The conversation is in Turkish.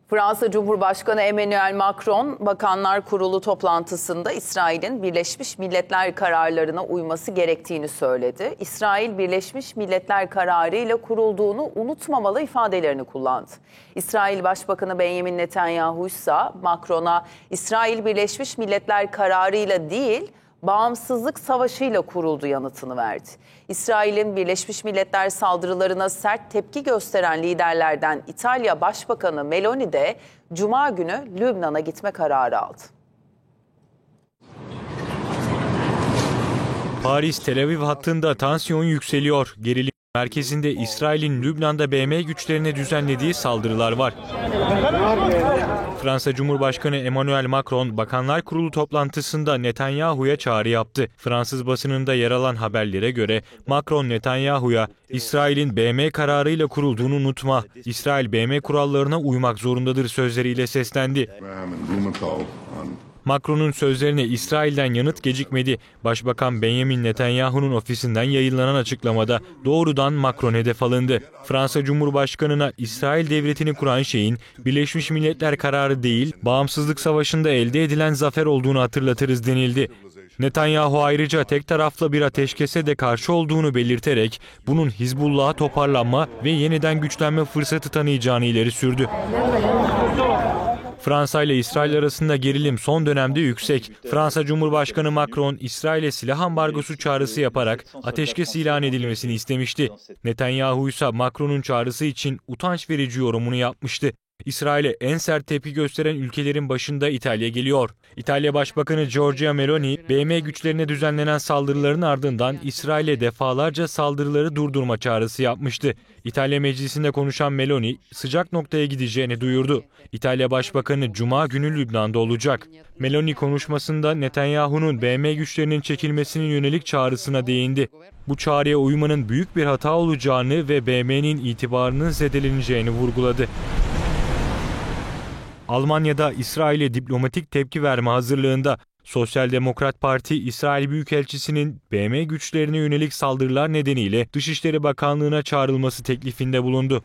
Fransa Cumhurbaşkanı Emmanuel Macron, Bakanlar Kurulu toplantısında İsrail'in Birleşmiş Milletler kararlarına uyması gerektiğini söyledi. İsrail, Birleşmiş Milletler kararı ile kurulduğunu unutmamalı ifadelerini kullandı. İsrail Başbakanı Benjamin Netanyahu ise Macron'a İsrail Birleşmiş Milletler kararıyla değil, bağımsızlık savaşıyla kuruldu yanıtını verdi. İsrail'in Birleşmiş Milletler saldırılarına sert tepki gösteren liderlerden İtalya Başbakanı Meloni de Cuma günü Lübnan'a gitme kararı aldı. Paris-Tel Aviv hattında tansiyon yükseliyor. Gerilim merkezinde İsrail'in Lübnan'da BM güçlerine düzenlediği saldırılar var. Fransa Cumhurbaşkanı Emmanuel Macron, Bakanlar Kurulu toplantısında Netanyahu'ya çağrı yaptı. Fransız basınında yer alan haberlere göre Macron Netanyahu'ya İsrail'in BM kararıyla kurulduğunu unutma, İsrail BM kurallarına uymak zorundadır sözleriyle seslendi. Macron'un sözlerine İsrail'den yanıt gecikmedi. Başbakan Benjamin Netanyahu'nun ofisinden yayınlanan açıklamada doğrudan Macron hedef alındı. Fransa Cumhurbaşkanı'na İsrail devletini kuran şeyin Birleşmiş Milletler kararı değil, bağımsızlık savaşında elde edilen zafer olduğunu hatırlatırız denildi. Netanyahu ayrıca tek taraflı bir ateşkese de karşı olduğunu belirterek bunun Hizbullah'a toparlanma ve yeniden güçlenme fırsatı tanıyacağını ileri sürdü. Fransa ile İsrail arasında gerilim son dönemde yüksek. Fransa Cumhurbaşkanı Macron, İsrail'e silah ambargosu çağrısı yaparak ateşkes ilan edilmesini istemişti. Netanyahu ise Macron'un çağrısı için utanç verici yorumunu yapmıştı. İsrail'e en sert tepki gösteren ülkelerin başında İtalya geliyor. İtalya Başbakanı Giorgia Meloni, BM güçlerine düzenlenen saldırıların ardından İsrail'e defalarca saldırıları durdurma çağrısı yapmıştı. İtalya Meclisi'nde konuşan Meloni, sıcak noktaya gideceğini duyurdu. İtalya Başbakanı Cuma günü Lübnan'da olacak. Meloni konuşmasında Netanyahu'nun BM güçlerinin çekilmesinin yönelik çağrısına değindi. Bu çağrıya uymanın büyük bir hata olacağını ve BM'nin itibarının zedeleneceğini vurguladı. Almanya'da İsrail'e diplomatik tepki verme hazırlığında. Sosyal Demokrat Parti, İsrail Büyükelçisi'nin BM güçlerine yönelik saldırılar nedeniyle Dışişleri Bakanlığı'na çağrılması teklifinde bulundu.